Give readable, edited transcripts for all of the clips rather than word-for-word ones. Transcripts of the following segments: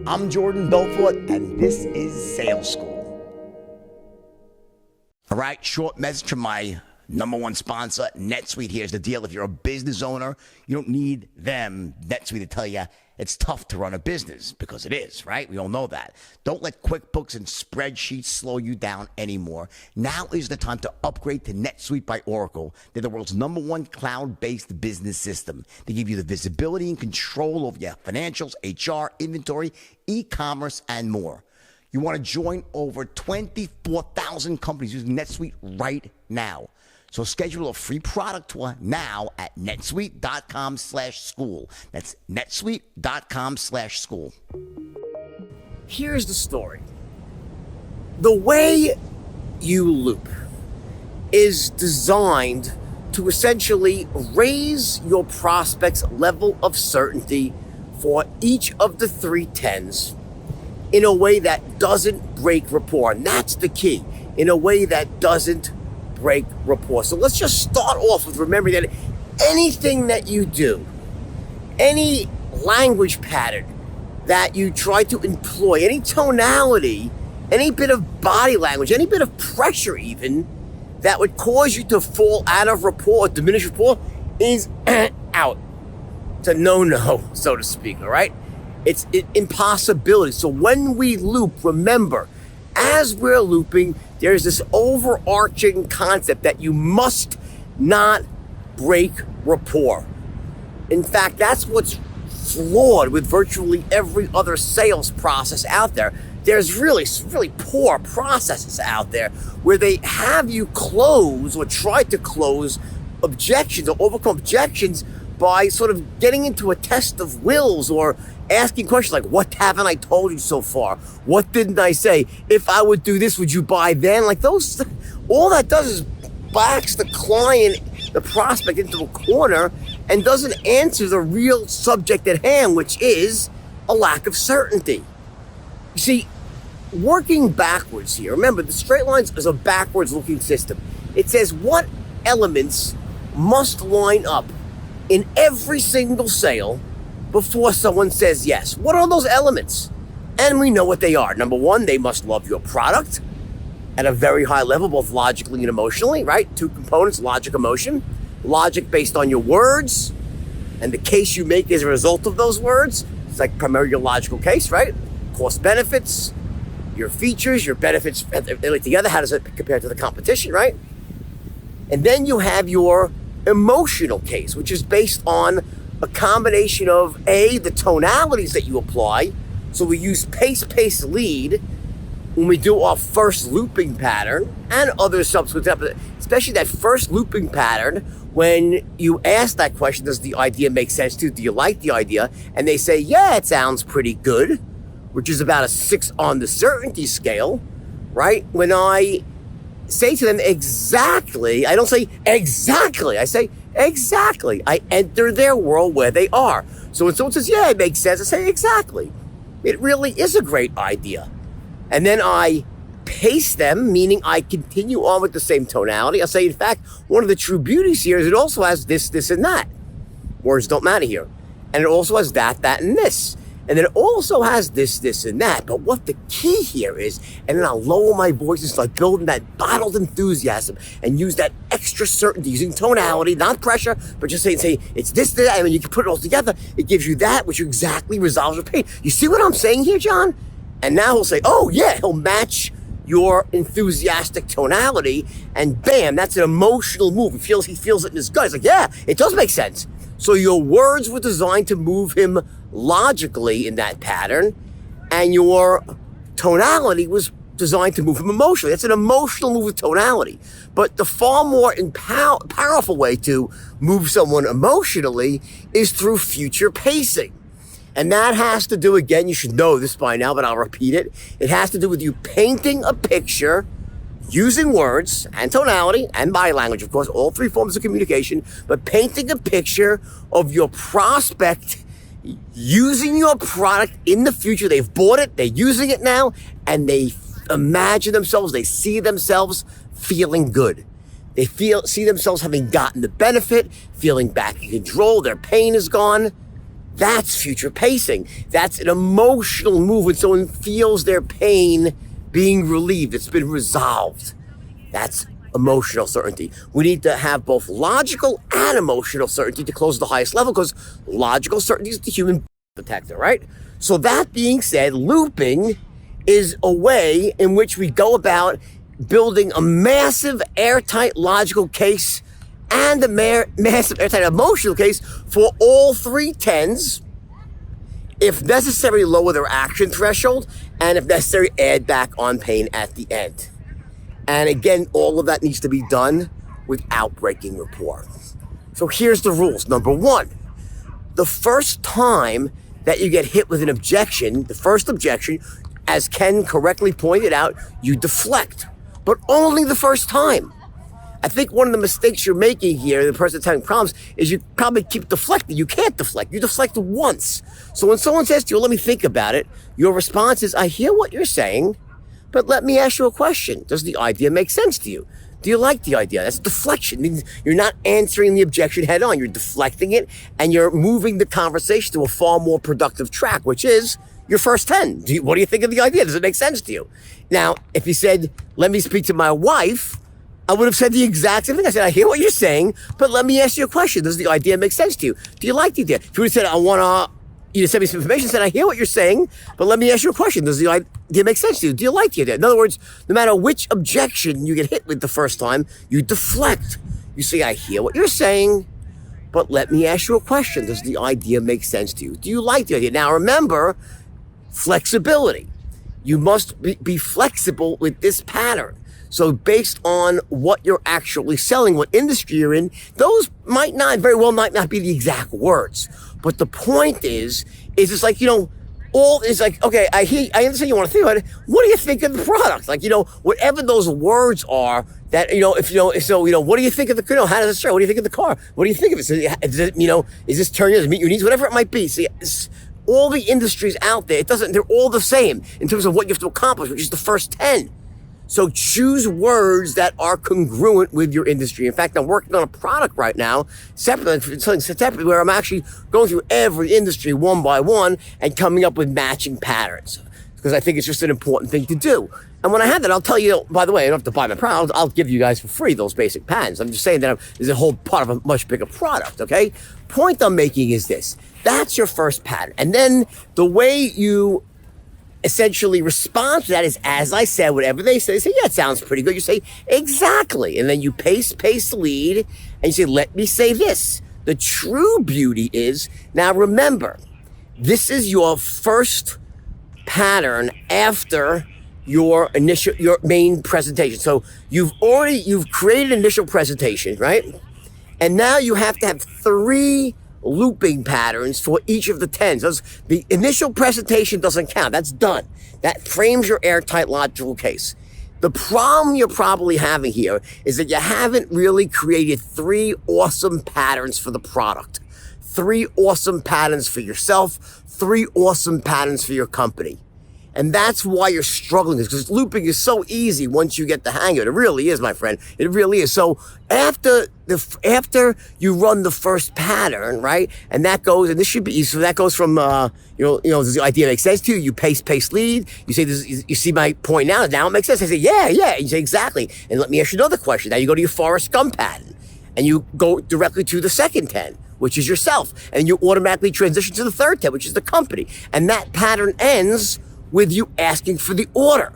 I'm Jordan Belfort, and this is Sales School. All right, short message from my number one sponsor, NetSuite. Here's the deal. If you're a business owner, you don't need them, NetSuite, to tell you it's tough to run a business, because it is, right? We all know that. Don't let QuickBooks and spreadsheets slow you down anymore. Now is the time to upgrade to NetSuite by Oracle. They're the world's number one cloud-based business system. They give you the visibility and control over your financials, HR, inventory, e-commerce, and more. You want to join over 24,000 companies using NetSuite right now. So schedule a free product tour now at netsuite.com/school. That's netsuite.com/school. Here's the story. The way you loop is designed to essentially raise your prospect's level of certainty for each of the three tens in a way that doesn't break rapport. And that's the key, in a way that doesn't break rapport. So let's just start off with remembering that anything that you do, any language pattern that you try to employ, any tonality, any bit of body language, any bit of pressure even, that would cause you to fall out of rapport, diminish rapport, is out. It's a no-no, so to speak, all right? It's an impossibility. So when we loop, remember, as we're looping, there's this overarching concept that you must not break rapport. In fact, that's what's flawed with virtually every other sales process out there. There's really poor processes out there where they have you close or try to close objections or overcome objections by sort of getting into a test of wills or asking questions like, what haven't I told you so far? What didn't I say? If I would do this, would you buy then? Like those, all that does is backs the client, the prospect, into a corner and doesn't answer the real subject at hand, which is a lack of certainty. You see, working backwards here, remember the straight lines is a backwards looking system. It says what elements must line up in every single sale before someone says yes. What are those elements? And we know what they are. Number one, they must love your product at a very high level, both logically and emotionally, right? Two components, logic, emotion. Logic based on your words and the case you make as a result of those words. It's like primarily your logical case, right? Cost benefits, your features, your benefits together. How does it compare to the competition, right? And then you have your emotional case, which is based on a combination of the tonalities that you apply. So we use pace, lead when we do our first looping pattern and other subsequent, especially that first looping pattern. When you ask that question, does the idea make sense to you? Do you like the idea? And they say, yeah, it sounds pretty good, which is about a 6 on the certainty scale, right? When I say to them exactly, I don't say exactly, I say exactly. I enter their world where they are. So when someone says, yeah, it makes sense, I say exactly. It really is a great idea. And then I pace them, meaning I continue on with the same tonality. I say, in fact, one of the true beauties here is it also has this, and that. Words don't matter here. And it also has that, and this. And then it also has this, and that. But what the key here is, and then I'll lower my voice and start building that bottled enthusiasm and use that extra certainty, using tonality, not pressure, but just say it's this, that, and when you can put it all together, it gives you that, which exactly resolves your pain. You see what I'm saying here, John? And now he'll say, oh yeah, he'll match your enthusiastic tonality, and bam, that's an emotional move. He feels it in his gut. He's like, yeah, it does make sense. So your words were designed to move him logically in that pattern, and your tonality was designed to move him emotionally. That's an emotional move with tonality. But the far more powerful way to move someone emotionally is through future pacing. And that has to do, again, you should know this by now, but I'll repeat it. It has to do with you painting a picture using words and tonality and body language, of course, all three forms of communication, but painting a picture of your prospect using your product in the future. They've bought it, they're using it now, and they imagine themselves, they see themselves feeling good. They see themselves having gotten the benefit, feeling back in control, their pain is gone. That's future pacing. That's an emotional move when someone feels their pain being relieved. It's been resolved. That's emotional certainty. We need to have both logical and emotional certainty to close the highest level, because logical certainty is the human detector, right? So that being said, looping is a way in which we go about building a massive airtight logical case and a massive airtight emotional case for all three tens. If necessary, lower their action threshold, and if necessary, add back on pain at the end. And again, all of that needs to be done without breaking rapport. So here's the rules. Number one, the first time that you get hit with an objection, the first objection, as Ken correctly pointed out, you deflect, but only the first time. I think one of the mistakes you're making here, the person that's having problems, is you probably keep deflecting. You can't deflect. You deflect once. So when someone says to you, let me think about it, your response is, I hear what you're saying, but let me ask you a question. Does the idea make sense to you? Do you like the idea? That's deflection. It means you're not answering the objection head on. You're deflecting it, and you're moving the conversation to a far more productive track, which is your first 10. What do you think of the idea? Does it make sense to you? Now, if you said, let me speak to my wife, I would have said the exact same thing. I said, I hear what you're saying, but let me ask you a question. Does the idea make sense to you? Do you like the idea? If you would have said, I want you to send me some information, said, I hear what you're saying, but let me ask you a question. Does the idea make sense to you? Do you like the idea? In other words, no matter which objection you get hit with the first time, you deflect. You say, I hear what you're saying, but let me ask you a question. Does the idea make sense to you? Do you like the idea? Now remember, flexibility. You must be flexible with this pattern. So based on what you're actually selling, what industry you're in, those very well might not be the exact words. But the point is it's like, okay, I understand you want to think about it. What do you think of the product? Like, whatever those words are that, what do you think of the, how does it start? What do you think of the car? What do you think of it? So, is this turning, does it meet your needs? Whatever it might be. See, all the industries out there, they're all the same in terms of what you have to accomplish, which is the first 10. So choose words that are congruent with your industry. In fact, I'm working on a product right now, separately, where I'm actually going through every industry one by one and coming up with matching patterns, because I think it's just an important thing to do. And when I have that, I'll tell you, by the way, I don't have to buy my product. I'll give you guys for free those basic patterns. I'm just saying that there's a whole part of a much bigger product, okay? Point I'm making is this. That's your first pattern. And then the way you essentially respond to that is, as I said, whatever they say, yeah, it sounds pretty good. You say, exactly. And then you pace lead, and you say, let me say this. The true beauty is, now remember, this is your first pattern after your main presentation. So you've created an initial presentation, right? And now you have to have 3 looping patterns for each of the 10s. The initial presentation doesn't count. That's done. That frames your airtight logical case. The problem you're probably having here is that you haven't really created 3 awesome patterns for the product. 3 awesome patterns for yourself. 3 awesome patterns for your company. And that's why you're struggling, because looping is so easy once you get the hang of it. It really is, my friend. It really is. So after you run the first pattern, right? And that goes, and this should be easy. So that goes from, does the idea make sense to you? You pace lead. You say, you see my point now? Now it makes sense. I say, yeah. And you say, exactly. And let me ask you another question. Now you go to your Forrest Gump pattern, and you go directly to the second 10, which is yourself. And you automatically transition to the third 10, which is the company. And that pattern ends with you asking for the order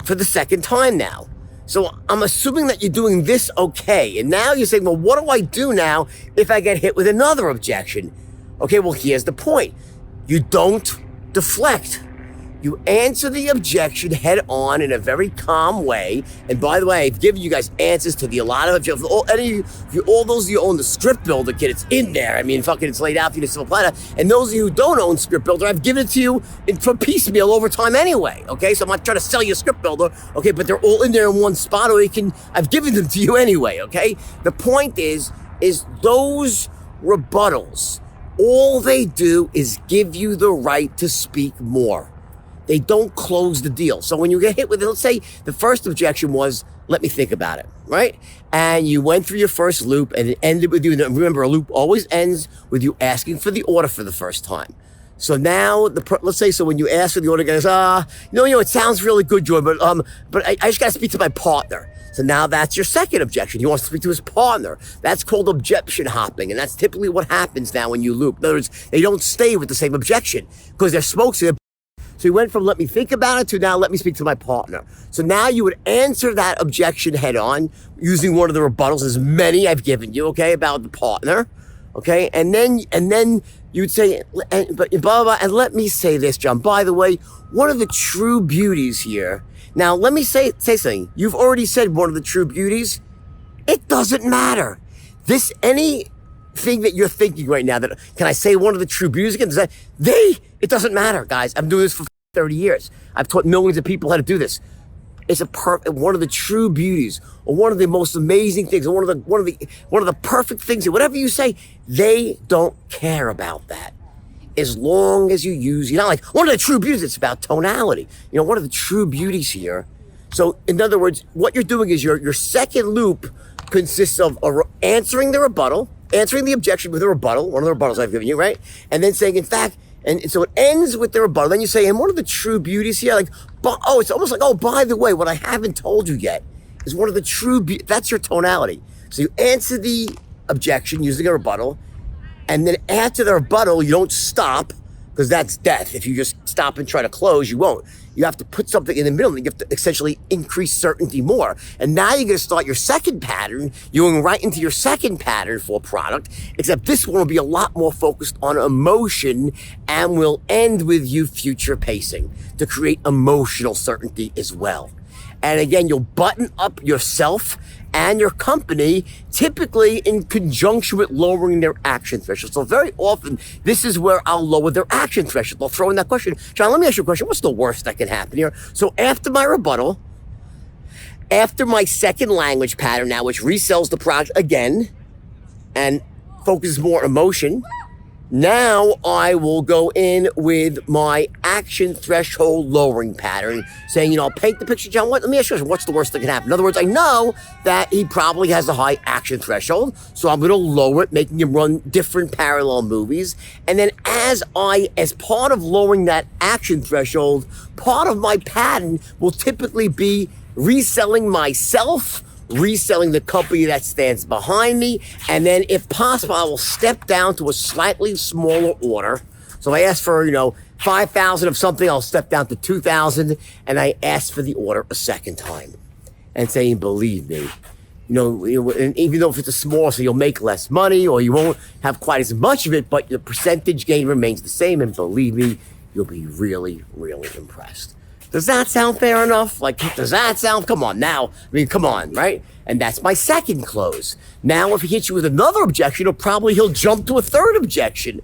for the second time now. So I'm assuming that you're doing this okay. And now you're saying, well, what do I do now if I get hit with another objection? Okay, well, here's the point. You don't deflect. You answer the objection head on in a very calm way. And by the way, I've given you guys answers to a lot of objections. All those of you who own the Script Builder kit, it's in there. I mean, it's laid out for you to simple platter. And those of you who don't own Script Builder, I've given it to you for piecemeal over time anyway. Okay, so I'm not trying to sell you a Script Builder. Okay, but they're all in there in one spot, or I've given them to you anyway. Okay, the point is those rebuttals, all they do is give you the right to speak more. They don't close the deal. So when you get hit with it, let's say the first objection was, let me think about it, right? And you went through your first loop and it ended with you. Remember, a loop always ends with you asking for the order for the first time. So now, let's say, so when you ask for the order, guys, it sounds really good, Jordan, but I just got to speak to my partner. So now that's your second objection. He wants to speak to his partner. That's called objection hopping, and that's typically what happens now when you loop. In other words, they don't stay with the same objection because they're smoking. So he went from let me think about it to now let me speak to my partner. So now you would answer that objection head on using one of the rebuttals, as many I've given you, okay, about the partner, okay? And then you would say, but blah, blah, blah, and let me say this, John. By the way, one of the true beauties here. Now, let me say something. You've already said one of the true beauties. It doesn't matter. Anything that you're thinking right now, that can I say one of the true beauties again? It doesn't matter, guys. I'm doing this for 30 years. I've taught millions of people how to do this. It's one of the true beauties, or one of the most amazing things, or one of the perfect things. Whatever you say, they don't care about that. As long as you use, you're not like one of the true beauties. It's about tonality. One of the true beauties here. So, in other words, what you're doing is your second loop consists of answering the rebuttal, answering the objection with a rebuttal, one of the rebuttals I've given you, right? And then saying, in fact. And so it ends with the rebuttal. Then you say, and one of the true beauties here, it's almost like, by the way, what I haven't told you yet is one of the true that's your tonality. So you answer the objection using a rebuttal, and then after the rebuttal, you don't stop, because that's death. If you just stop and try to close, you won't. You have to put something in the middle, and you have to essentially increase certainty more. And now you're going to start your second pattern. You're going right into your second pattern for a product, except this one will be a lot more focused on emotion and will end with you future pacing to create emotional certainty as well. And again, you'll button up yourself and your company, typically in conjunction with lowering their action threshold. So very often, this is where I'll lower their action threshold. I'll throw in that question. John, let me ask you a question. What's the worst that can happen here? So after my rebuttal, after my second language pattern now, which resells the product again and focuses more on emotion, now I will go in with my action threshold lowering pattern, saying, I'll paint the picture, John. Let me ask you a question. What's the worst that can happen? In other words, I know that he probably has a high action threshold, so I'm going to lower it, making him run different parallel movies. And then as part of lowering that action threshold, part of my pattern will typically be reselling myself, reselling the company that stands behind me, and then if possible, I will step down to a slightly smaller order. So if I ask for, 5,000 of something, I'll step down to 2,000, and I ask for the order a second time. And saying, believe me, and even though if it's a small, so you'll make less money, or you won't have quite as much of it, but the percentage gain remains the same, and believe me, you'll be really, really impressed. Does that sound fair enough? Come on now. Come on, right? And that's my second close. Now, if he hits you with another objection, he'll jump to a third objection.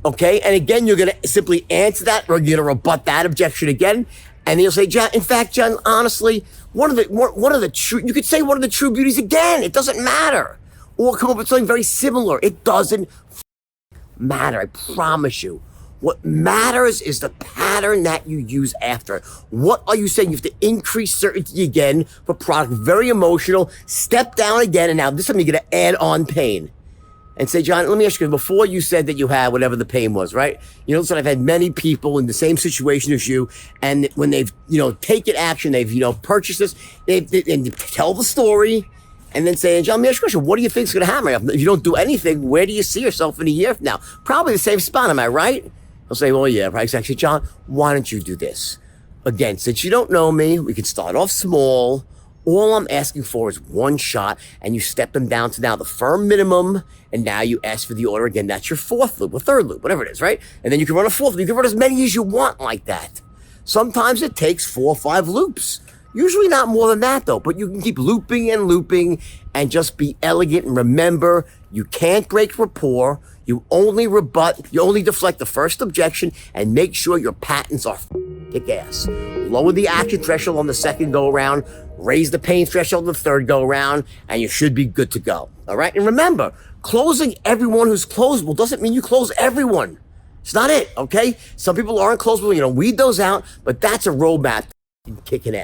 Okay? And again, you're going to simply answer that, or you're going to rebut that objection again. And he'll say, John, in fact, John, honestly, you could say one of the true beauties again. It doesn't matter. Or come up with something very similar. It doesn't matter. I promise you. What matters is the pattern that you use after. What are you saying? You have to increase certainty again for product. Very emotional. Step down again. And now this time you're going to add on pain. And say, John, let me ask you, before you said that you had whatever the pain was, right? Listen, I've had many people in the same situation as you. And when they've, taken action, they've, purchased this, and tell the story. And then say, John, let me ask you a question. What do you think is going to happen? If you don't do anything, where do you see yourself in a year from now? Probably the same spot. Am I right? I'll say, well, yeah, right. Actually, John, why don't you do this? Again, since you don't know me, we can start off small. All I'm asking for is one shot, and you step them down to now the firm minimum, and now you ask for the order again. That's your fourth loop, or third loop, whatever it is, right? And then you can run a fourth loop. You can run as many as you want like that. Sometimes it takes 4 or 5 loops. Usually not more than that, though, but you can keep looping and just be elegant. And remember, you can't break rapport. You only deflect the first objection, and make sure your patents are kick-ass. Lower the action threshold on the second go-around, raise the pain threshold on the third go-around, and you should be good to go. All right? And remember, closing everyone who's closable doesn't mean you close everyone. It's not it, okay? Some people aren't closable. Weed those out, but that's a roadmap kicking ass.